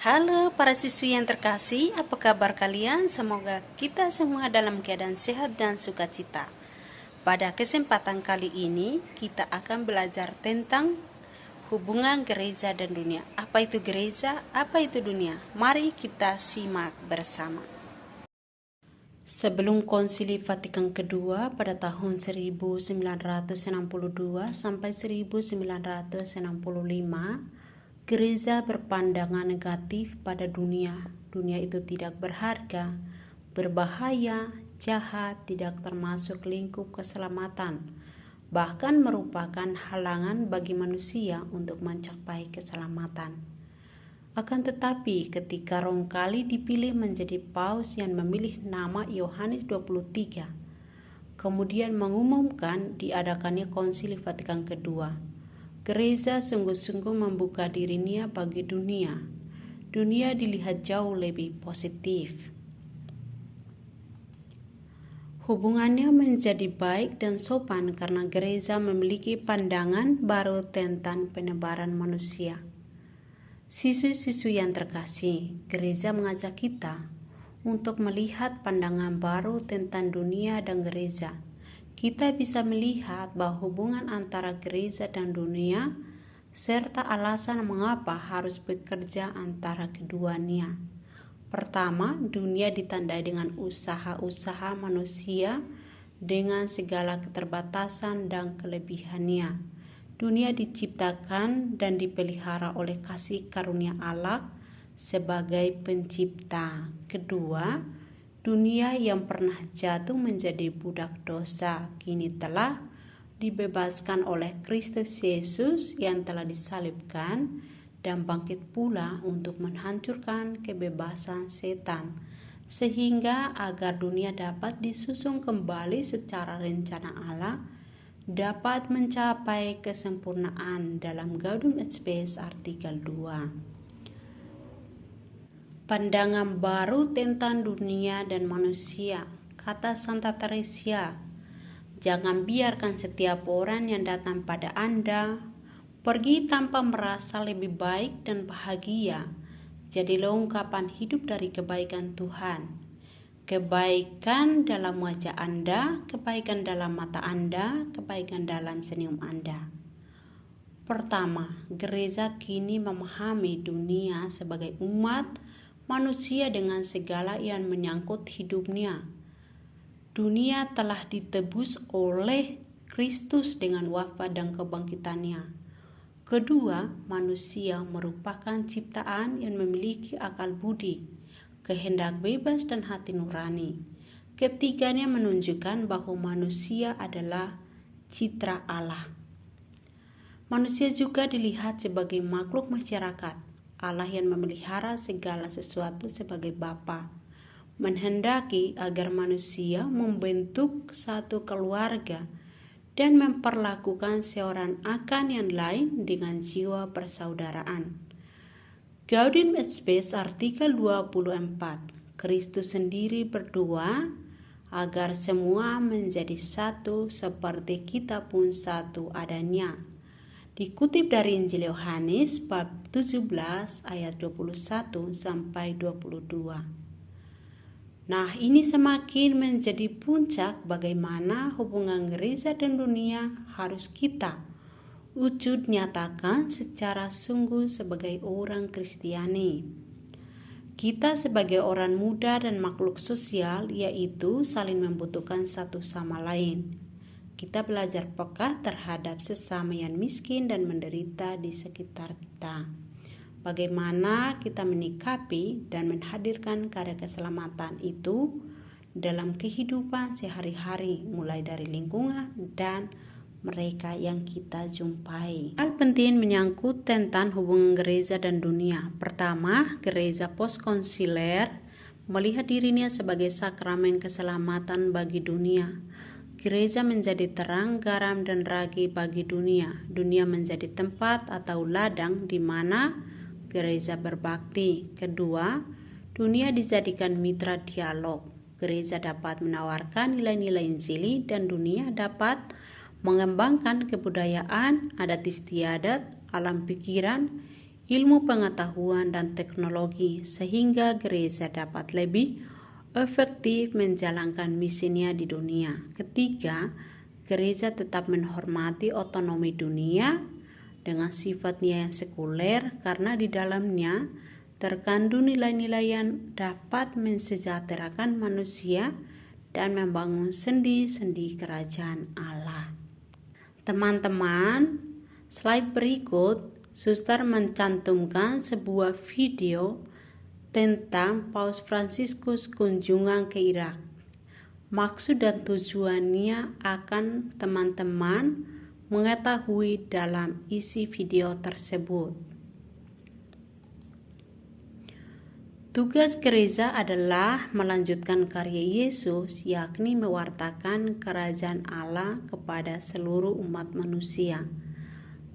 Halo para siswi yang terkasih, apa kabar kalian? Semoga kita semua dalam keadaan sehat dan sukacita. Pada kesempatan kali ini, kita akan belajar tentang hubungan gereja dan dunia. Apa itu gereja? Apa itu dunia? Mari kita simak bersama. Sebelum Konsili Vatikan kedua pada tahun 1962 sampai 1965, gereja berpandangan negatif pada dunia. Dunia itu tidak berharga, berbahaya, jahat, tidak termasuk lingkup keselamatan, bahkan merupakan halangan bagi manusia untuk mencapai keselamatan. Akan tetapi ketika Roncalli dipilih menjadi paus yang memilih nama Yohanes 23, kemudian mengumumkan diadakannya Konsili Vatikan kedua, gereja sungguh-sungguh membuka dirinya bagi dunia. Dunia dilihat jauh lebih positif. Hubungannya menjadi baik dan sopan karena gereja memiliki pandangan baru tentang penebaran manusia. Siswi-siswi yang terkasih, gereja mengajak kita untuk melihat pandangan baru tentang dunia dan gereja. Kita bisa melihat bahwa hubungan antara gereja dan dunia serta alasan mengapa harus bekerja antara keduanya. Pertama, dunia ditandai dengan usaha-usaha manusia dengan segala keterbatasan dan kelebihannya. Dunia diciptakan dan dipelihara oleh kasih karunia Allah sebagai pencipta. Kedua, dunia yang pernah jatuh menjadi budak dosa kini telah dibebaskan oleh Kristus Yesus yang telah disalibkan dan bangkit pula untuk menghancurkan kebebasan setan, sehingga agar dunia dapat disusun kembali secara rencana Allah, dapat mencapai kesempurnaan dalam Gaudium et Spes artikel 2. Pandangan baru tentang dunia dan manusia. Kata Santa Teresia, jangan biarkan setiap orang yang datang pada Anda pergi tanpa merasa lebih baik dan bahagia. Jadilah ungkapan hidup dari kebaikan Tuhan. Kebaikan dalam wajah Anda, kebaikan dalam mata Anda, kebaikan dalam senyum Anda. Pertama, gereja kini memahami dunia sebagai umat manusia dengan segala yang menyangkut hidupnya. Dunia telah ditebus oleh Kristus dengan wafat dan kebangkitannya. Kedua, manusia merupakan ciptaan yang memiliki akal budi, kehendak bebas dan hati nurani. Ketiganya menunjukkan bahwa manusia adalah citra Allah. Manusia juga dilihat sebagai makhluk masyarakat. Allah yang memelihara segala sesuatu sebagai Bapa menghendaki agar manusia membentuk satu keluarga dan memperlakukan seorang akan yang lain dengan jiwa persaudaraan. Gaudium et Spes artikel 24. Kristus sendiri berdoa agar semua menjadi satu seperti kita pun satu adanya. Dikutip dari Injil Yohanes bab 17 ayat 21 sampai 22. Nah, ini semakin menjadi puncak bagaimana hubungan gereja dan dunia harus kita wujud nyatakan secara sungguh sebagai orang Kristiani. Kita sebagai orang muda dan makhluk sosial, yaitu saling membutuhkan satu sama lain. Kita belajar peka terhadap sesama yang miskin dan menderita di sekitar kita. Bagaimana kita menyikapi dan menghadirkan karya keselamatan itu dalam kehidupan sehari-hari, mulai dari lingkungan dan mereka yang kita jumpai. Hal penting menyangkut tentang hubungan gereja dan dunia. Pertama, gereja poskonsiler melihat dirinya sebagai sakramen keselamatan bagi dunia. Gereja menjadi terang, garam, dan ragi bagi dunia. Dunia menjadi tempat atau ladang di mana gereja berbakti. Kedua, dunia dijadikan mitra dialog. Gereja dapat menawarkan nilai-nilai Injili dan dunia dapat mengembangkan kebudayaan, adat istiadat, alam pikiran, ilmu pengetahuan dan teknologi sehingga gereja dapat lebih efektif menjalankan misinya di dunia. Ketiga, gereja tetap menghormati otonomi dunia dengan sifatnya yang sekuler karena di dalamnya terkandung nilai-nilai yang dapat mensejahterakan manusia dan membangun sendi-sendi kerajaan Allah. Teman-teman, slide berikut Suster mencantumkan sebuah video tentang Paus Fransiskus kunjungan ke Irak. Maksud dan tujuannya akan teman-teman mengetahui dalam isi video tersebut. Tugas gereja adalah melanjutkan karya Yesus, yakni mewartakan kerajaan Allah kepada seluruh umat manusia.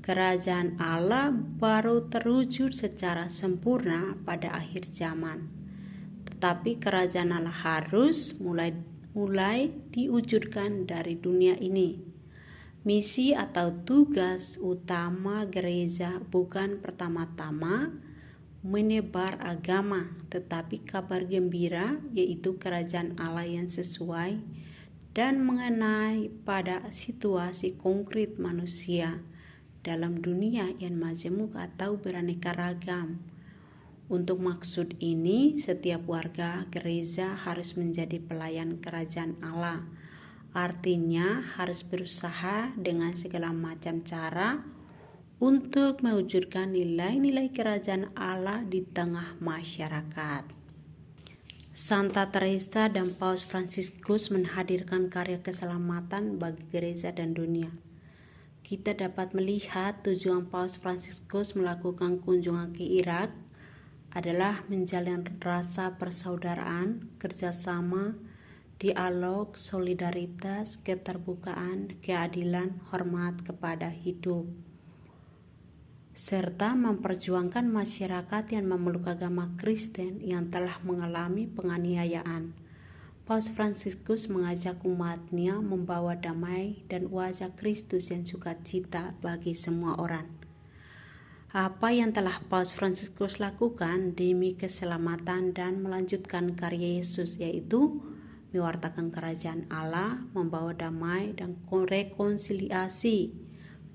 Kerajaan Allah baru terwujud secara sempurna pada akhir zaman. Tetapi kerajaan Allah harus mulai diwujudkan dari dunia ini. Misi atau tugas utama gereja bukan pertama-tama menebar agama, tetapi kabar gembira, yaitu kerajaan Allah yang sesuai dan mengenai pada situasi konkret manusia dalam dunia yang majemuk atau beraneka ragam. Untuk maksud ini, setiap warga gereja harus menjadi pelayan kerajaan Allah. Artinya harus berusaha dengan segala macam cara untuk mewujudkan nilai-nilai kerajaan Allah di tengah masyarakat. Santa Teresa dan Paus Fransiskus menghadirkan karya keselamatan bagi gereja dan dunia. Kita dapat melihat tujuan Paus Fransiskus melakukan kunjungan ke Irak adalah menjalin rasa persaudaraan, kerjasama, dialog, solidaritas, keterbukaan, keadilan, hormat kepada hidup, serta memperjuangkan masyarakat yang memeluk agama Kristen yang telah mengalami penganiayaan. Paus Fransiskus mengajak umatnya membawa damai dan wajah Kristus yang sukacita bagi semua orang. Apa yang telah Paus Fransiskus lakukan demi keselamatan dan melanjutkan karya Yesus, yaitu mewartakan kerajaan Allah, membawa damai dan rekonsiliasi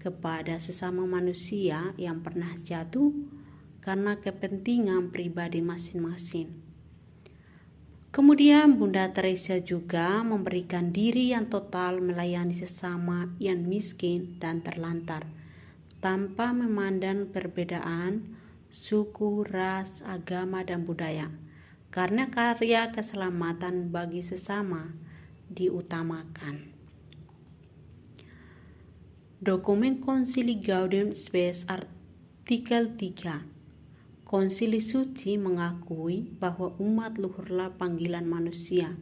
kepada sesama manusia yang pernah jatuh karena kepentingan pribadi masing-masing. Kemudian Bunda Teresa juga memberikan diri yang total melayani sesama yang miskin dan terlantar, tanpa memandang perbedaan suku, ras, agama, dan budaya, karena karya keselamatan bagi sesama diutamakan. Dokumen Konsili Gaudium Spes artikel 3. Konsili Suci mengakui bahwa umat luhurlah panggilan manusia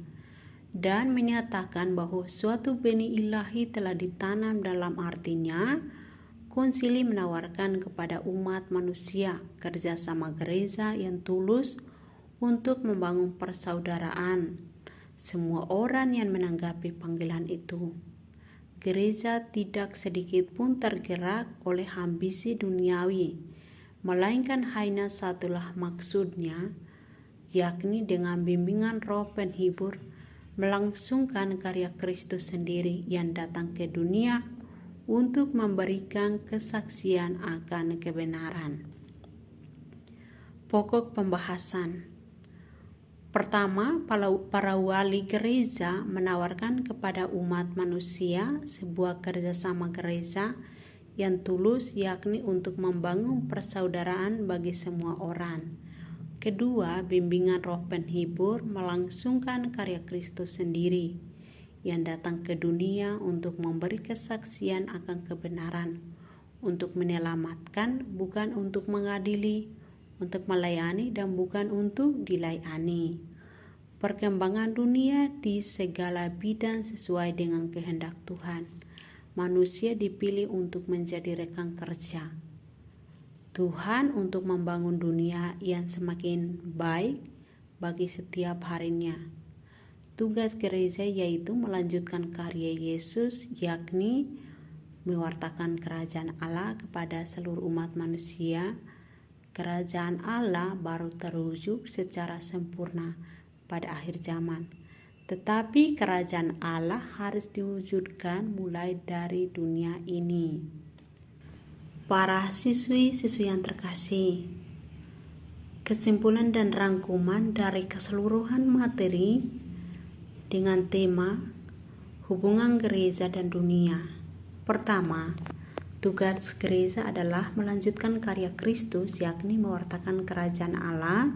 dan menyatakan bahwa suatu benih ilahi telah ditanam dalam artinya. Konsili menawarkan kepada umat manusia kerjasama gereja yang tulus untuk membangun persaudaraan semua orang yang menanggapi panggilan itu. Gereja tidak sedikit pun tergerak oleh ambisi duniawi, melainkan hanya satulah maksudnya, yakni dengan bimbingan Roh Penghibur melangsungkan karya Kristus sendiri yang datang ke dunia untuk memberikan kesaksian akan kebenaran. Pokok pembahasan. Pertama, para wali gereja menawarkan kepada umat manusia sebuah kerjasama gereja yang tulus, yakni untuk membangun persaudaraan bagi semua orang. Kedua, bimbingan Roh Penghibur melangsungkan karya Kristus sendiri yang datang ke dunia untuk memberi kesaksian akan kebenaran, untuk menyelamatkan, bukan untuk mengadili, untuk melayani dan bukan untuk dilayani. Perkembangan dunia di segala bidang sesuai dengan kehendak Tuhan. Manusia dipilih untuk menjadi rekan kerja Tuhan untuk membangun dunia yang semakin baik bagi setiap harinya. Tugas gereja yaitu melanjutkan karya Yesus, yakni mewartakan kerajaan Allah kepada seluruh umat manusia kerajaan Allah baru terwujud secara sempurna pada akhir zaman. Tetapi kerajaan Allah harus diwujudkan mulai dari dunia ini. Para siswi-siswi yang terkasih, kesimpulan dan rangkuman dari keseluruhan materi dengan tema hubungan gereja dan dunia. Pertama, tugas gereja adalah melanjutkan karya Kristus, yakni mewartakan kerajaan Allah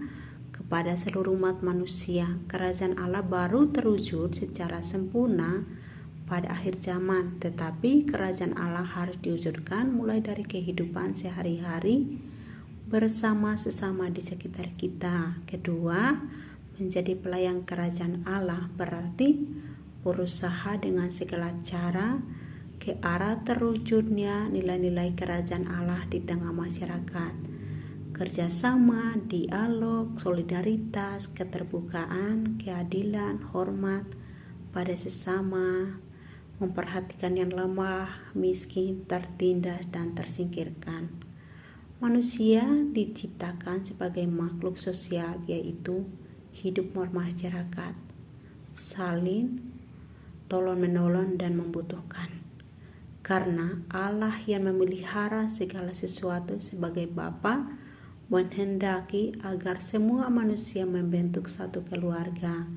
kepada seluruh umat manusia. Kerajaan Allah baru terwujud secara sempurna pada akhir zaman, tetapi kerajaan Allah harus diwujudkan mulai dari kehidupan sehari-hari bersama sesama di sekitar kita. Kedua, menjadi pelayan kerajaan Allah berarti berusaha dengan segala cara ke arah terwujudnya nilai-nilai kerajaan Allah di tengah masyarakat. Kerjasama, dialog, solidaritas, keterbukaan, keadilan, hormat pada sesama, memperhatikan yang lemah, miskin, tertindas, dan tersingkirkan. Manusia diciptakan sebagai makhluk sosial, yaitu hidup bermasyarakat, saling tolong-menolong dan membutuhkan. Karena Allah yang memelihara segala sesuatu sebagai Bapa menghendaki agar semua manusia membentuk satu keluarga,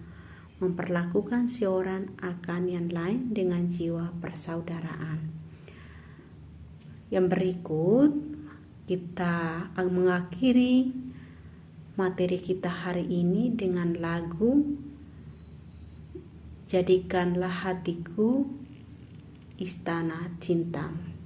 memperlakukan seorang akan yang lain dengan jiwa persaudaraan. Yang berikut kita mengakhiri materi kita hari ini dengan lagu Jadikanlah Hatiku Istana Cintamu.